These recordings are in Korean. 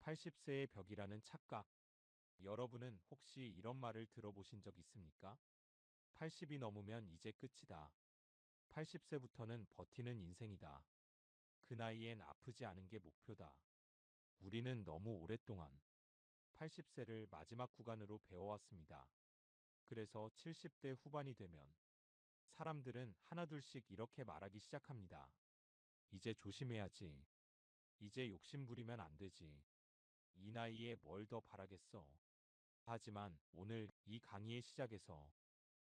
80세의 벽이라는 착각. 여러분은 혹시 이런 말을 들어보신 적 있습니까? 80이 넘으면 이제 끝이다. 80세부터는 버티는 인생이다. 그 나이엔 아프지 않은 게 목표다. 우리는 너무 오랫동안 80세를 마지막 구간으로 배워왔습니다. 그래서 70대 후반이 되면 사람들은 하나둘씩 이렇게 말하기 시작합니다. 이제 조심해야지. 이제 욕심 부리면 안 되지. 이 나이에 뭘 더 바라겠어. 하지만 오늘 이 강의의 시작에서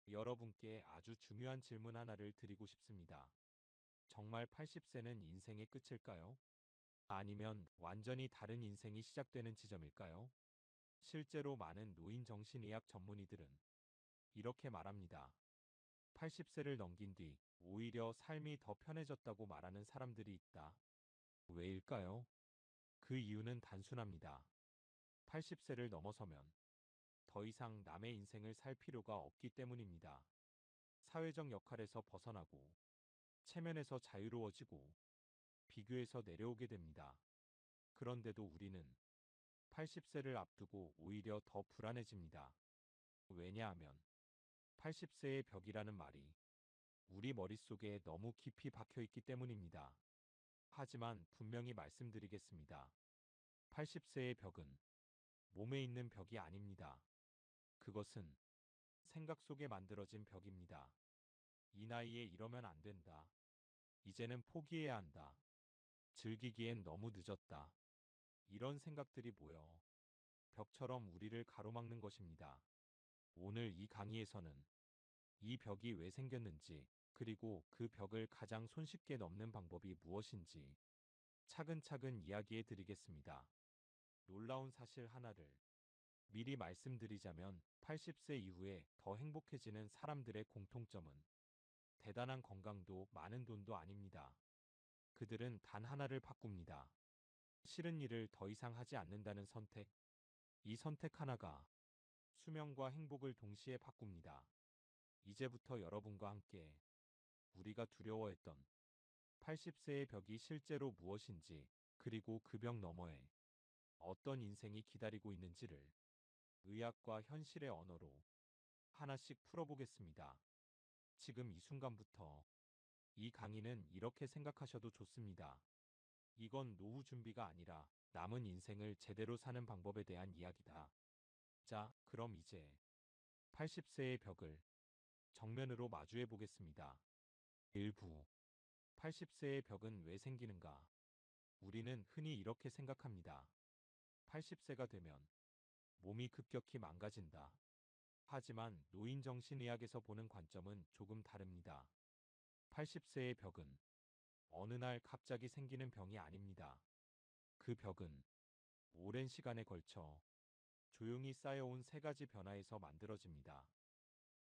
여러분께 아주 중요한 질문 하나를 드리고 싶습니다. 정말 80세는 인생의 끝일까요? 아니면 완전히 다른 인생이 시작되는 지점일까요? 실제로 많은 노인 정신의학 전문의들은 이렇게 말합니다. 80세를 넘긴 뒤 오히려 삶이 더 편해졌다고 말하는 사람들이 있다. 왜일까요? 그 이유는 단순합니다. 80세를 넘어서면 더 이상 남의 인생을 살 필요가 없기 때문입니다. 사회적 역할에서 벗어나고 체면에서 자유로워지고 비교에서 내려오게 됩니다. 그런데도 우리는 80세를 앞두고 오히려 더 불안해집니다. 왜냐하면 80세의 벽이라는 말이 우리 머릿속에 너무 깊이 박혀 있기 때문입니다. 하지만 분명히 말씀드리겠습니다. 80세의 벽은 몸에 있는 벽이 아닙니다. 그것은 생각 속에 만들어진 벽입니다. 이 나이에 이러면 안 된다. 이제는 포기해야 한다. 즐기기엔 너무 늦었다. 이런 생각들이 모여 벽처럼 우리를 가로막는 것입니다. 오늘 이 강의에서는 이 벽이 왜 생겼는지, 그리고 그 벽을 가장 손쉽게 넘는 방법이 무엇인지 차근차근 이야기해 드리겠습니다. 놀라운 사실 하나를 미리 말씀드리자면 80세 이후에 더 행복해지는 사람들의 공통점은 대단한 건강도 많은 돈도 아닙니다. 그들은 단 하나를 바꿉니다. 싫은 일을 더 이상 하지 않는다는 선택. 이 선택 하나가 수명과 행복을 동시에 바꿉니다. 이제부터 여러분과 함께 우리가 두려워했던 80세의 벽이 실제로 무엇인지, 그리고 그 벽 너머에 어떤 인생이 기다리고 있는지를 의학과 현실의 언어로 하나씩 풀어보겠습니다. 지금 이 순간부터 이 강의는 이렇게 생각하셔도 좋습니다. 이건 노후 준비가 아니라 남은 인생을 제대로 사는 방법에 대한 이야기다. 자, 그럼 이제 80세의 벽을 정면으로 마주해 보겠습니다. 일부 80세의 벽은 왜 생기는가? 우리는 흔히 이렇게 생각합니다. 80세가 되면 몸이 급격히 망가진다. 하지만 노인정신의학에서 보는 관점은 조금 다릅니다. 80세의 벽은 어느 날 갑자기 생기는 병이 아닙니다. 그 벽은 오랜 시간에 걸쳐 조용히 쌓여온 세 가지 변화에서 만들어집니다.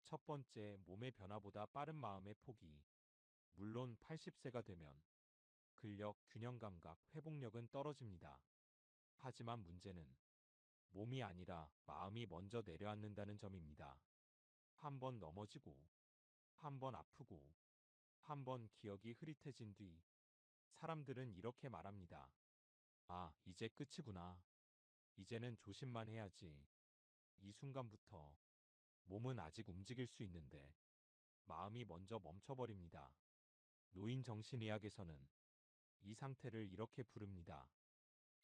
첫 번째, 몸의 변화보다 빠른 마음의 포기. 물론 80세가 되면 근력, 균형 감각, 회복력은 떨어집니다. 하지만 문제는 몸이 아니라 마음이 먼저 내려앉는다는 점입니다. 한 번 넘어지고, 한 번 아프고, 한 번 기억이 흐릿해진 뒤 사람들은 이렇게 말합니다. 아, 이제 끝이구나. 이제는 조심만 해야지. 이 순간부터 몸은 아직 움직일 수 있는데 마음이 먼저 멈춰버립니다. 노인정신의학에서는 이 상태를 이렇게 부릅니다.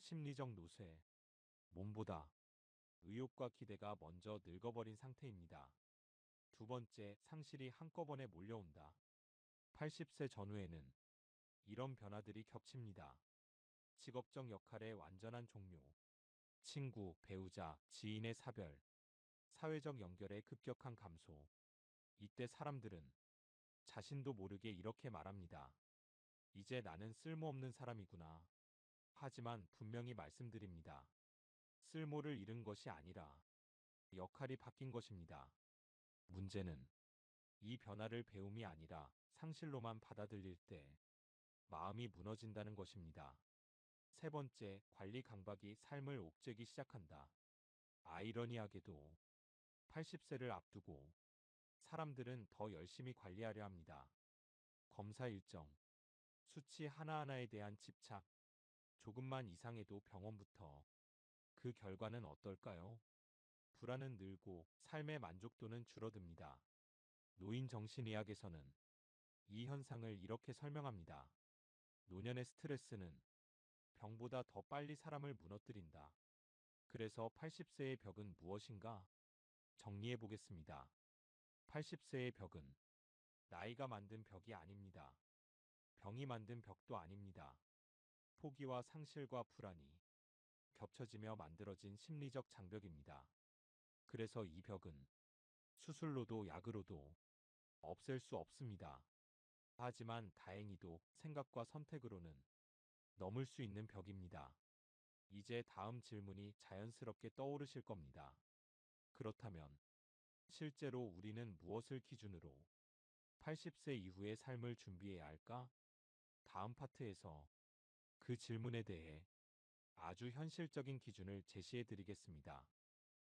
심리적 노쇠. 몸보다 의욕과 기대가 먼저 늙어버린 상태입니다. 두 번째, 상실이 한꺼번에 몰려온다. 80세 전후에는 이런 변화들이 겹칩니다. 직업적 역할의 완전한 종료, 친구, 배우자, 지인의 사별, 사회적 연결의 급격한 감소. 이때 사람들은 자신도 모르게 이렇게 말합니다. 이제 나는 쓸모없는 사람이구나. 하지만 분명히 말씀드립니다. 쓸모를 잃은 것이 아니라 역할이 바뀐 것입니다. 문제는 이 변화를 배움이 아니라 상실로만 받아들일 때 마음이 무너진다는 것입니다. 세 번째, 관리 강박이 삶을 옥죄기 시작한다. 아이러니하게도 80세를 앞두고 사람들은 더 열심히 관리하려 합니다. 검사 일정, 수치 하나하나에 대한 집착, 조금만 이상해도 병원부터 그 결과는 어떨까요? 불안은 늘고 삶의 만족도는 줄어듭니다. 노인 정신의학에서는 이 현상을 이렇게 설명합니다. 노년의 스트레스는 병보다 더 빨리 사람을 무너뜨린다. 그래서 80세의 벽은 무엇인가? 정리해 보겠습니다. 80세의 벽은 나이가 만든 벽이 아닙니다. 병이 만든 벽도 아닙니다. 포기와 상실과 불안이 겹쳐지며 만들어진 심리적 장벽입니다. 그래서 이 벽은 수술로도 약으로도 없앨 수 없습니다. 하지만 다행히도 생각과 선택으로는 넘을 수 있는 벽입니다. 이제 다음 질문이 자연스럽게 떠오르실 겁니다. 그렇다면 실제로 우리는 무엇을 기준으로 80세 이후의 삶을 준비해야 할까? 다음 파트에서 그 질문에 대해 아주 현실적인 기준을 제시해 드리겠습니다.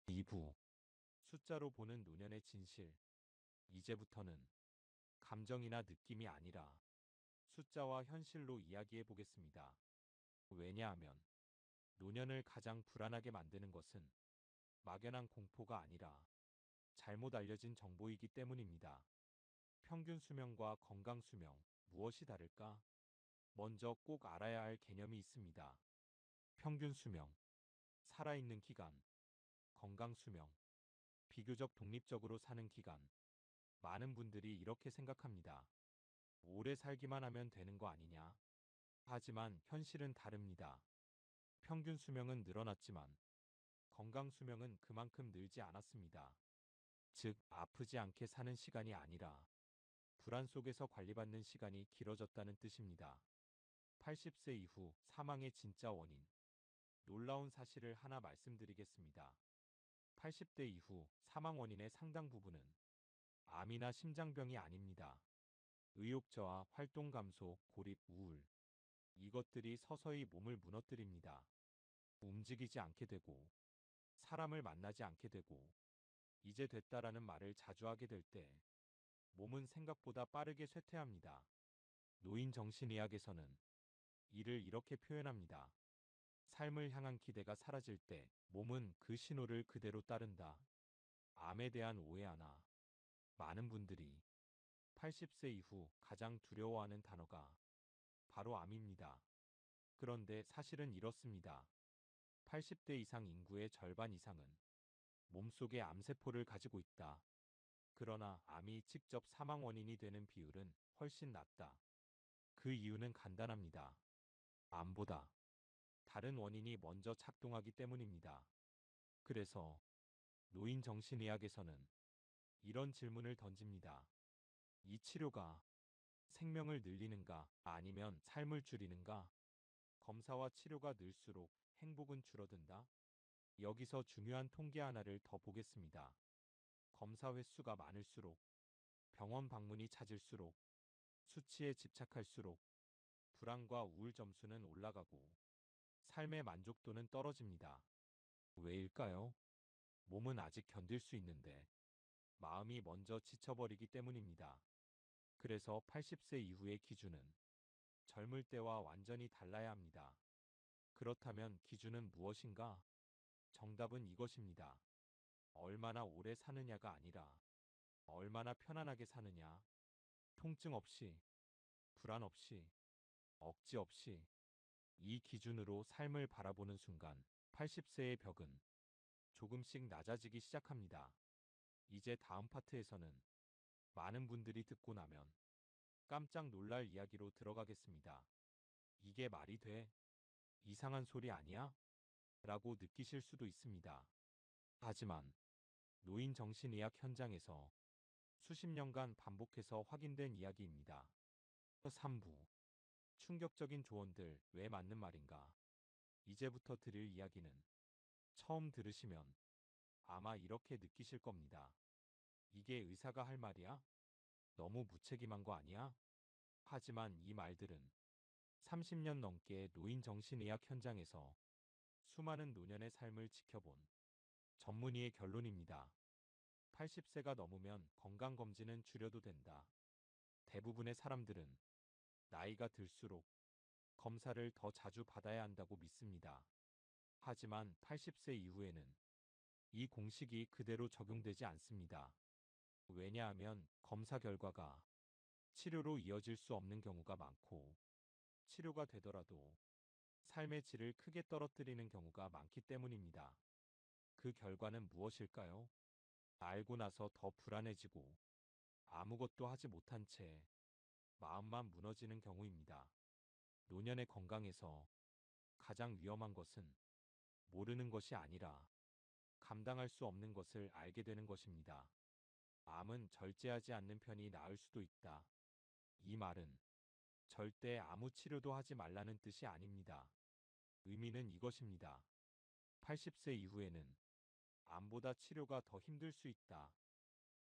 2부. 숫자로 보는 노년의 진실. 이제부터는 감정이나 느낌이 아니라 숫자와 현실로 이야기해 보겠습니다. 왜냐하면 노년을 가장 불안하게 만드는 것은 막연한 공포가 아니라 잘못 알려진 정보이기 때문입니다. 평균 수명과 건강 수명, 무엇이 다를까? 먼저 꼭 알아야 할 개념이 있습니다. 평균 수명, 살아있는 기간, 건강 수명, 비교적 독립적으로 사는 기간. 많은 분들이 이렇게 생각합니다. 오래 살기만 하면 되는 거 아니냐? 하지만 현실은 다릅니다. 평균 수명은 늘어났지만 건강 수명은 그만큼 늘지 않았습니다. 즉, 아프지 않게 사는 시간이 아니라 불안 속에서 관리받는 시간이 길어졌다는 뜻입니다. 80세 이후 사망의 진짜 원인. 놀라운 사실을 하나 말씀드리겠습니다. 80대 이후 사망 원인의 상당 부분은 암이나 심장병이 아닙니다. 의욕 저하, 활동 감소, 고립, 우울. 이것들이 서서히 몸을 무너뜨립니다. 움직이지 않게 되고, 사람을 만나지 않게 되고, 이제 됐다라는 말을 자주 하게 될 때, 몸은 생각보다 빠르게 쇠퇴합니다. 노인 정신의학에서는 이를 이렇게 표현합니다. 삶을 향한 기대가 사라질 때 몸은 그 신호를 그대로 따른다. 암에 대한 오해 하나. 많은 분들이 80세 이후 가장 두려워하는 단어가 바로 암입니다. 그런데 사실은 이렇습니다. 80대 이상 인구의 절반 이상은 몸속에 암세포를 가지고 있다. 그러나 암이 직접 사망 원인이 되는 비율은 훨씬 낮다. 그 이유는 간단합니다. 암보다 다른 원인이 먼저 작동하기 때문입니다. 그래서 노인 정신의학에서는 이런 질문을 던집니다. 이 치료가 생명을 늘리는가 아니면 삶을 줄이는가? 검사와 치료가 늘수록 행복은 줄어든다? 여기서 중요한 통계 하나를 더 보겠습니다. 검사 횟수가 많을수록, 병원 방문이 잦을수록, 수치에 집착할수록 불안과 우울 점수는 올라가고 삶의 만족도는 떨어집니다. 왜일까요? 몸은 아직 견딜 수 있는데 마음이 먼저 지쳐버리기 때문입니다. 그래서 80세 이후의 기준은 젊을 때와 완전히 달라야 합니다. 그렇다면 기준은 무엇인가? 정답은 이것입니다. 얼마나 오래 사느냐가 아니라 얼마나 편안하게 사느냐. 통증 없이, 불안 없이, 억지 없이. 이 기준으로 삶을 바라보는 순간 80세의 벽은 조금씩 낮아지기 시작합니다. 이제 다음 파트에서는 많은 분들이 듣고 나면 깜짝 놀랄 이야기로 들어가겠습니다. 이게 말이 돼? 이상한 소리 아니야? 라고 느끼실 수도 있습니다. 하지만 노인 정신의학 현장에서 수십 년간 반복해서 확인된 이야기입니다. 3부. 충격적인 조언들 왜 맞는 말인가? 이제부터 드릴 이야기는 처음 들으시면 아마 이렇게 느끼실 겁니다. 이게 의사가 할 말이야? 너무 무책임한 거 아니야? 하지만 이 말들은 30년 넘게 노인 정신의학 현장에서 수많은 노년의 삶을 지켜본 전문의의 결론입니다. 80세가 넘으면 건강검진은 줄여도 된다. 대부분의 사람들은 나이가 들수록 검사를 더 자주 받아야 한다고 믿습니다. 하지만 80세 이후에는 이 공식이 그대로 적용되지 않습니다. 왜냐하면 검사 결과가 치료로 이어질 수 없는 경우가 많고, 치료가 되더라도 삶의 질을 크게 떨어뜨리는 경우가 많기 때문입니다. 그 결과는 무엇일까요? 알고 나서 더 불안해지고 아무것도 하지 못한 채 마음만 무너지는 경우입니다. 노년의 건강에서 가장 위험한 것은 모르는 것이 아니라 감당할 수 없는 것을 알게 되는 것입니다. 암은 절제하지 않는 편이 나을 수도 있다. 이 말은 절대 아무 치료도 하지 말라는 뜻이 아닙니다. 의미는 이것입니다. 80세 이후에는 암보다 치료가 더 힘들 수 있다.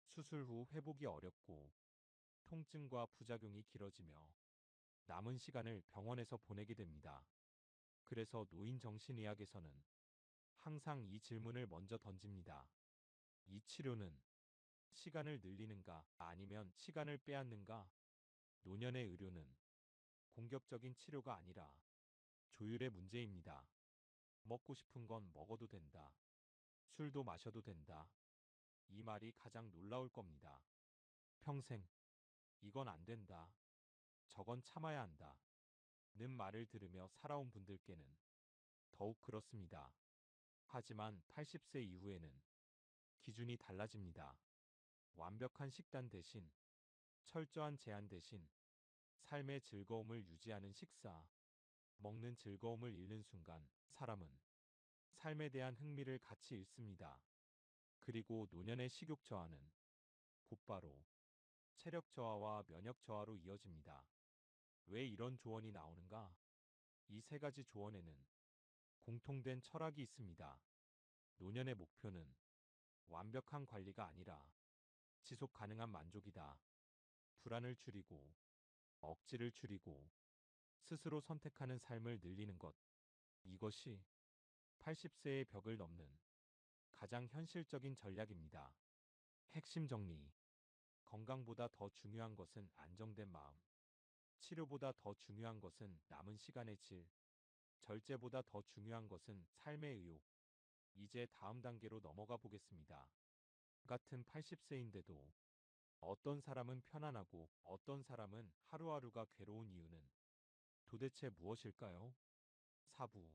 수술 후 회복이 어렵고 통증과 부작용이 길어지며 남은 시간을 병원에서 보내게 됩니다. 그래서 노인정신의학에서는 항상 이 질문을 먼저 던집니다. 이 치료는 시간을 늘리는가 아니면 시간을 빼앗는가? 노년의 의료는 공격적인 치료가 아니라 조율의 문제입니다. 먹고 싶은 건 먹어도 된다. 술도 마셔도 된다. 이 말이 가장 놀라울 겁니다. 평생 이건 안 된다. 저건 참아야 한다. 는 말을 들으며 살아온 분들께는 더욱 그렇습니다. 하지만 80세 이후에는 기준이 달라집니다. 완벽한 식단 대신, 철저한 제한 대신, 삶의 즐거움을 유지하는 식사, 먹는 즐거움을 잃는 순간 사람은 삶에 대한 흥미를 같이 잃습니다. 그리고 노년의 식욕 저하는 곧바로 체력 저하와 면역 저하로 이어집니다. 왜 이런 조언이 나오는가? 이 세 가지 조언에는 공통된 철학이 있습니다. 노년의 목표는 완벽한 관리가 아니라 지속 가능한 만족이다. 불안을 줄이고 억지를 줄이고 스스로 선택하는 삶을 늘리는 것. 이것이 80세의 벽을 넘는 가장 현실적인 전략입니다. 핵심 정리. 건강보다 더 중요한 것은 안정된 마음. 치료보다 더 중요한 것은 남은 시간의 질. 절제보다 더 중요한 것은 삶의 의욕. 이제 다음 단계로 넘어가 보겠습니다. 같은 80세인데도 어떤 사람은 편안하고 어떤 사람은 하루하루가 괴로운 이유는 도대체 무엇일까요? 사부.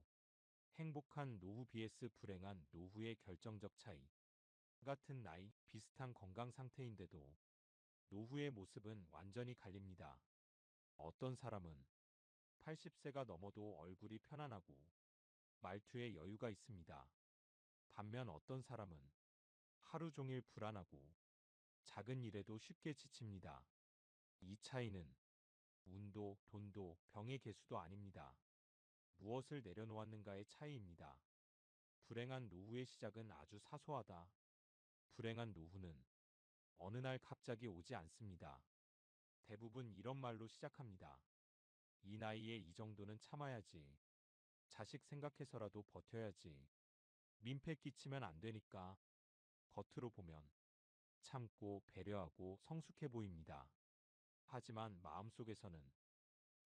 행복한 노후 vs 불행한 노후의 결정적 차이. 같은 나이, 비슷한 건강 상태인데도 노후의 모습은 완전히 갈립니다. 어떤 사람은 80세가 넘어도 얼굴이 편안하고 말투에 여유가 있습니다. 반면 어떤 사람은 하루 종일 불안하고 작은 일에도 쉽게 지칩니다. 이 차이는 운도, 돈도, 병의 개수도 아닙니다. 무엇을 내려놓았는가의 차이입니다. 불행한 노후의 시작은 아주 사소하다. 불행한 노후는 어느 날 갑자기 오지 않습니다. 대부분 이런 말로 시작합니다. 이 나이에 이 정도는 참아야지. 자식 생각해서라도 버텨야지. 민폐 끼치면 안 되니까. 겉으로 보면 참고 배려하고 성숙해 보입니다. 하지만 마음속에서는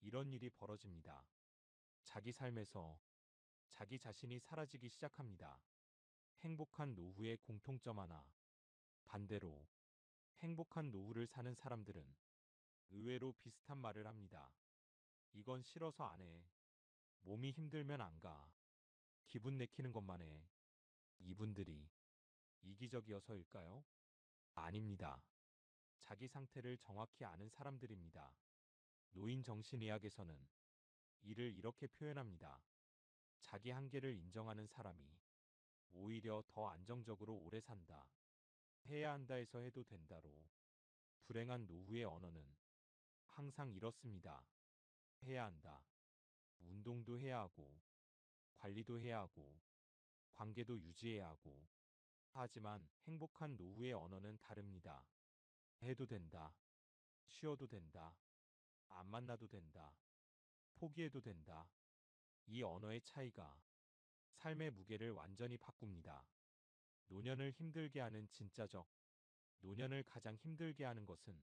이런 일이 벌어집니다. 자기 삶에서 자기 자신이 사라지기 시작합니다. 행복한 노후의 공통점 하나. 반대로 행복한 노후를 사는 사람들은 의외로 비슷한 말을 합니다. 이건 싫어서 안 해. 몸이 힘들면 안 가. 기분 내키는 것만 해. 이분들이 이기적이어서일까요? 아닙니다. 자기 상태를 정확히 아는 사람들입니다. 노인정신의학에서는 이를 이렇게 표현합니다. 자기 한계를 인정하는 사람이 오히려 더 안정적으로 오래 산다. 해야 한다에서 해도 된다로. 불행한 노후의 언어는 항상 이렇습니다. 해야 한다. 운동도 해야 하고, 관리도 해야 하고, 관계도 유지해야 하고. 하지만 행복한 노후의 언어는 다릅니다. 해도 된다. 쉬어도 된다. 안 만나도 된다. 포기해도 된다. 이 언어의 차이가 삶의 무게를 완전히 바꿉니다. 노년을 힘들게 하는 진짜적, 노년을 가장 힘들게 하는 것은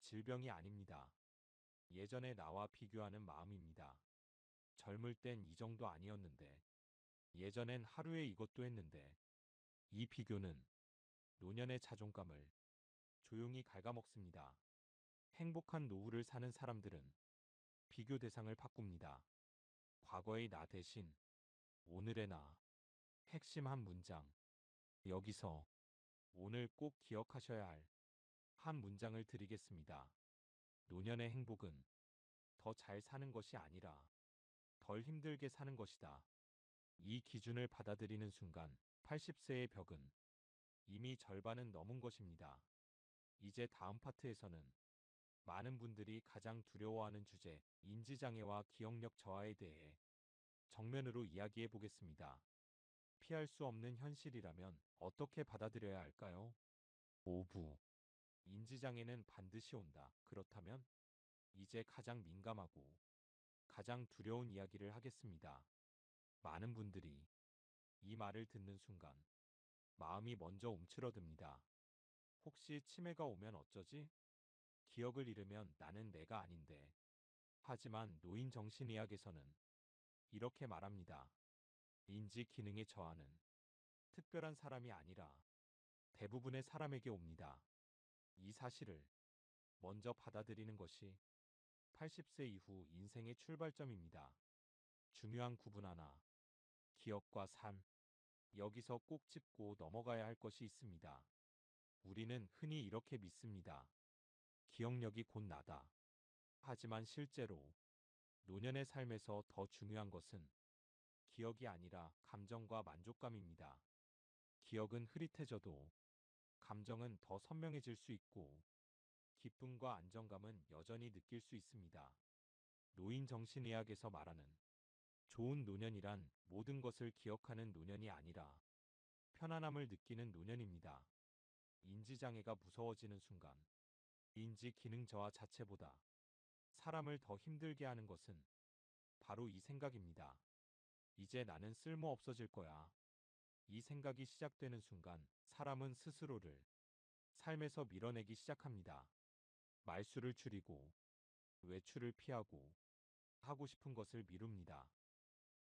질병이 아닙니다. 예전의 나와 비교하는 마음입니다. 젊을 땐 이 정도 아니었는데 예전엔 하루에 이것도 했는데 이 비교는 노년의 자존감을 조용히 갉아먹습니다. 행복한 노후를 사는 사람들은 비교 대상을 바꿉니다. 과거의 나 대신 오늘의 나. 핵심 한 문장. 여기서 오늘 꼭 기억하셔야 할 한 문장을 드리겠습니다. 노년의 행복은 더 잘 사는 것이 아니라 덜 힘들게 사는 것이다. 이 기준을 받아들이는 순간 80세의 벽은 이미 절반은 넘은 것입니다. 이제 다음 파트에서는 많은 분들이 가장 두려워하는 주제, 인지장애와 기억력 저하에 대해 정면으로 이야기해 보겠습니다. 피할 수 없는 현실이라면 어떻게 받아들여야 할까요? 5부. 인지장애는 반드시 온다. 그렇다면 이제 가장 민감하고 가장 두려운 이야기를 하겠습니다. 많은 분들이 이 말을 듣는 순간 마음이 먼저 움츠러듭니다. 혹시 치매가 오면 어쩌지? 기억을 잃으면 나는 내가 아닌데. 하지만 노인 정신의학에서는 이렇게 말합니다. 인지 기능의 저하는 특별한 사람이 아니라 대부분의 사람에게 옵니다. 이 사실을 먼저 받아들이는 것이 80세 이후 인생의 출발점입니다. 중요한 구분 하나. 기억과 삶. 여기서 꼭 짚고 넘어가야 할 것이 있습니다. 우리는 흔히 이렇게 믿습니다. 기억력이 곧 나다. 하지만 실제로 노년의 삶에서 더 중요한 것은 기억이 아니라 감정과 만족감입니다. 기억은 흐릿해져도 감정은 더 선명해질 수 있고 기쁨과 안정감은 여전히 느낄 수 있습니다. 노인 정신의학에서 말하는 좋은 노년이란 모든 것을 기억하는 노년이 아니라 편안함을 느끼는 노년입니다. 인지장애가 무서워지는 순간 인지 기능 저하 자체보다 사람을 더 힘들게 하는 것은 바로 이 생각입니다. 이제 나는 쓸모 없어질 거야. 이 생각이 시작되는 순간 사람은 스스로를 삶에서 밀어내기 시작합니다. 말수를 줄이고 외출을 피하고 하고 싶은 것을 미룹니다.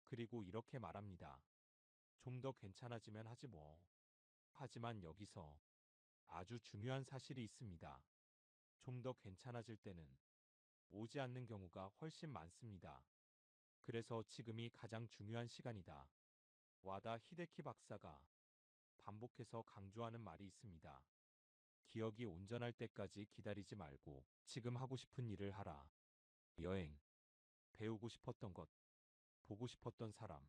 그리고 이렇게 말합니다. 좀 더 괜찮아지면 하지 뭐. 하지만 여기서 아주 중요한 사실이 있습니다. 좀 더 괜찮아질 때는 오지 않는 경우가 훨씬 많습니다. 그래서 지금이 가장 중요한 시간이다. 와다 히데키 박사가 반복해서 강조하는 말이 있습니다. 기억이 온전할 때까지 기다리지 말고 지금 하고 싶은 일을 하라. 여행, 배우고 싶었던 것, 보고 싶었던 사람,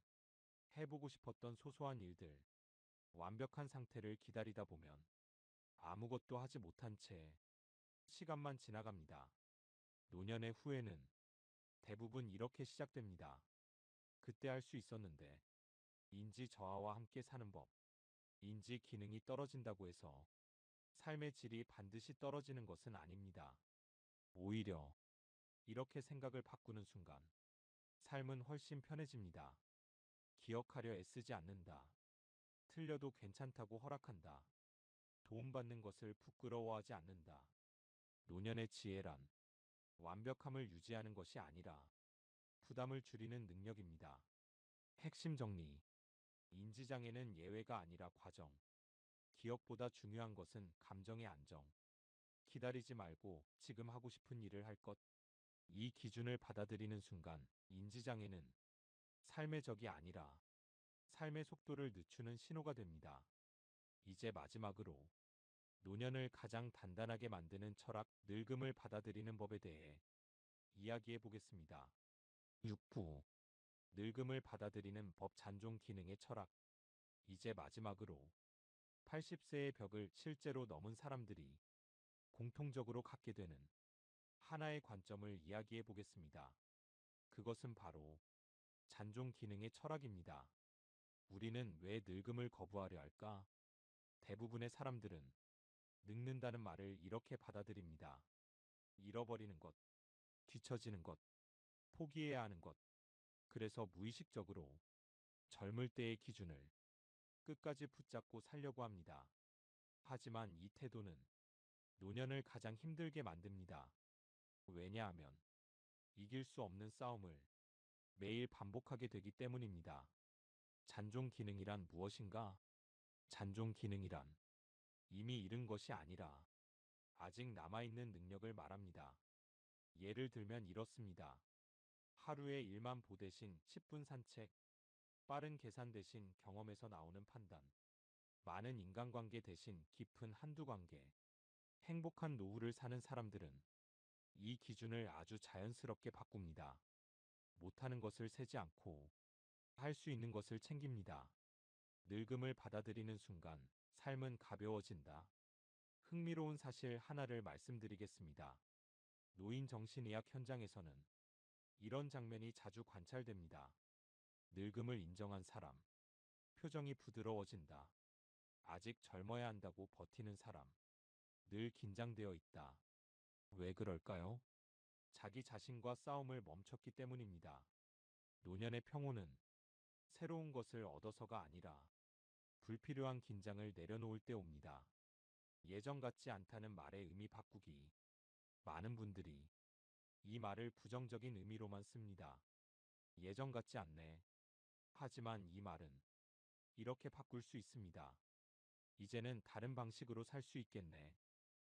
해보고 싶었던 소소한 일들, 완벽한 상태를 기다리다 보면 아무것도 하지 못한 채 시간만 지나갑니다. 노년의 후회는 대부분 이렇게 시작됩니다. 그때 할 수 있었는데, 인지 저하와 함께 사는 법, 인지 기능이 떨어진다고 해서 삶의 질이 반드시 떨어지는 것은 아닙니다. 오히려 이렇게 생각을 바꾸는 순간 삶은 훨씬 편해집니다. 기억하려 애쓰지 않는다. 틀려도 괜찮다고 허락한다. 도움받는 것을 부끄러워하지 않는다. 노년의 지혜란 완벽함을 유지하는 것이 아니라 부담을 줄이는 능력입니다. 핵심 정리. 인지장애는 예외가 아니라 과정. 기억보다 중요한 것은 감정의 안정. 기다리지 말고 지금 하고 싶은 일을 할 것. 이 기준을 받아들이는 순간 인지장애는 삶의 적이 아니라 삶의 속도를 늦추는 신호가 됩니다. 이제 마지막으로 노년을 가장 단단하게 만드는 철학, 늙음을 받아들이는 법에 대해 이야기해 보겠습니다. 6부. 늙음을 받아들이는 법 잔존 기능의 철학. 이제 마지막으로 80세의 벽을 실제로 넘은 사람들이 공통적으로 갖게 되는 하나의 관점을 이야기해 보겠습니다. 그것은 바로 잔존 기능의 철학입니다. 우리는 왜 늙음을 거부하려 할까? 대부분의 사람들은 늙는다는 말을 이렇게 받아들입니다. 잃어버리는 것, 뒤처지는 것, 포기해야 하는 것. 그래서 무의식적으로 젊을 때의 기준을 끝까지 붙잡고 살려고 합니다. 하지만 이 태도는 노년을 가장 힘들게 만듭니다. 왜냐하면 이길 수 없는 싸움을 매일 반복하게 되기 때문입니다. 잔존 기능이란 무엇인가? 잔존 기능이란 이미 잃은 것이 아니라 아직 남아있는 능력을 말합니다. 예를 들면 이렇습니다. 하루에 1만 보 대신 10분 산책, 빠른 계산 대신 경험에서 나오는 판단, 많은 인간관계 대신 깊은 한두 관계, 행복한 노후를 사는 사람들은 이 기준을 아주 자연스럽게 바꿉니다. 못하는 것을 세지 않고 할 수 있는 것을 챙깁니다. 늙음을 받아들이는 순간 삶은 가벼워진다. 흥미로운 사실 하나를 말씀드리겠습니다. 노인 정신의학 현장에서는 이런 장면이 자주 관찰됩니다. 늙음을 인정한 사람, 표정이 부드러워진다. 아직 젊어야 한다고 버티는 사람, 늘 긴장되어 있다. 왜 그럴까요? 자기 자신과 싸움을 멈췄기 때문입니다. 노년의 평온은 새로운 것을 얻어서가 아니라 불필요한 긴장을 내려놓을 때 옵니다. 예전 같지 않다는 말의 의미 바꾸기. 많은 분들이 이 말을 부정적인 의미로만 씁니다. 예전 같지 않네. 하지만 이 말은 이렇게 바꿀 수 있습니다. 이제는 다른 방식으로 살 수 있겠네.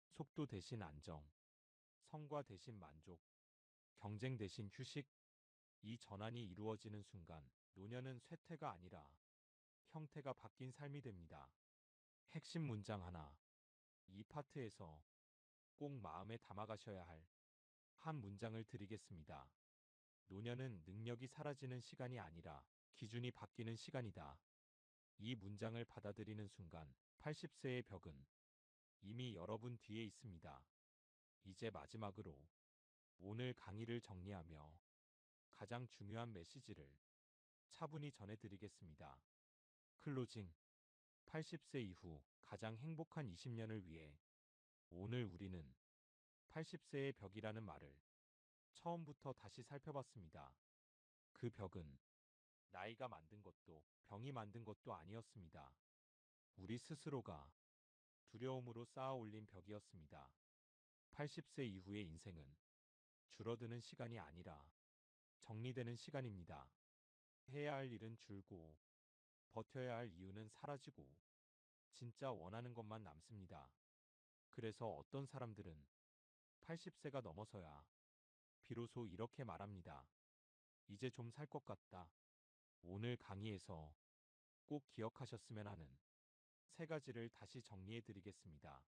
속도 대신 안정, 성과 대신 만족, 경쟁 대신 휴식. 이 전환이 이루어지는 순간 노년은 쇠퇴가 아니라 형태가 바뀐 삶이 됩니다. 핵심 문장 하나. 이 파트에서 꼭 마음에 담아가셔야 할 한 문장을 드리겠습니다. 노년은 능력이 사라지는 시간이 아니라 기준이 바뀌는 시간이다. 이 문장을 받아들이는 순간 80세의 벽은 이미 여러분 뒤에 있습니다. 이제 마지막으로 오늘 강의를 정리하며 가장 중요한 메시지를 차분히 전해드리겠습니다. 클로징. 80세 이후 가장 행복한 20년을 위해 오늘 우리는 80세의 벽이라는 말을 처음부터 다시 살펴봤습니다. 그 벽은 나이가 만든 것도 병이 만든 것도 아니었습니다. 우리 스스로가 두려움으로 쌓아 올린 벽이었습니다. 80세 이후의 인생은 줄어드는 시간이 아니라 정리되는 시간입니다. 해야 할 일은 줄고 버텨야 할 이유는 사라지고 진짜 원하는 것만 남습니다. 그래서 어떤 사람들은 80세가 넘어서야 비로소 이렇게 말합니다. 이제 좀 살 것 같다. 오늘 강의에서 꼭 기억하셨으면 하는 세 가지를 다시 정리해 드리겠습니다.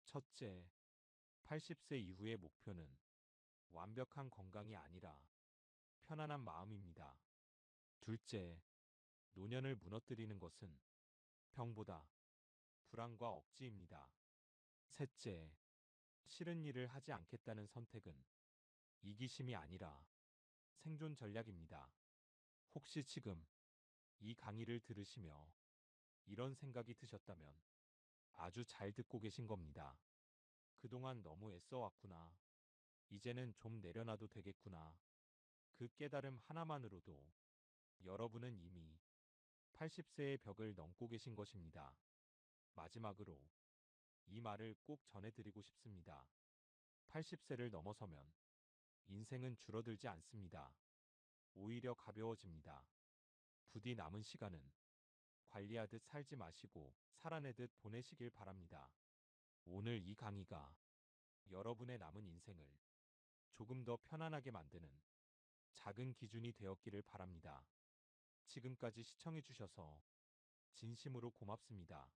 첫째, 80세 이후의 목표는 완벽한 건강이 아니라 편안한 마음입니다. 둘째, 노년을 무너뜨리는 것은 병보다 불안과 억지입니다. 셋째, 싫은 일을 하지 않겠다는 선택은 이기심이 아니라 생존 전략입니다. 혹시 지금 이 강의를 들으시며 이런 생각이 드셨다면 아주 잘 듣고 계신 겁니다. 그동안 너무 애써왔구나. 이제는 좀 내려놔도 되겠구나. 그 깨달음 하나만으로도 여러분은 이미 80세의 벽을 넘고 계신 것입니다. 마지막으로 이 말을 꼭 전해드리고 싶습니다. 80세를 넘어서면 인생은 줄어들지 않습니다. 오히려 가벼워집니다. 부디 남은 시간은 관리하듯 살지 마시고 살아내듯 보내시길 바랍니다. 오늘 이 강의가 여러분의 남은 인생을 조금 더 편안하게 만드는 작은 기준이 되었기를 바랍니다. 지금까지 시청해 주셔서 진심으로 고맙습니다.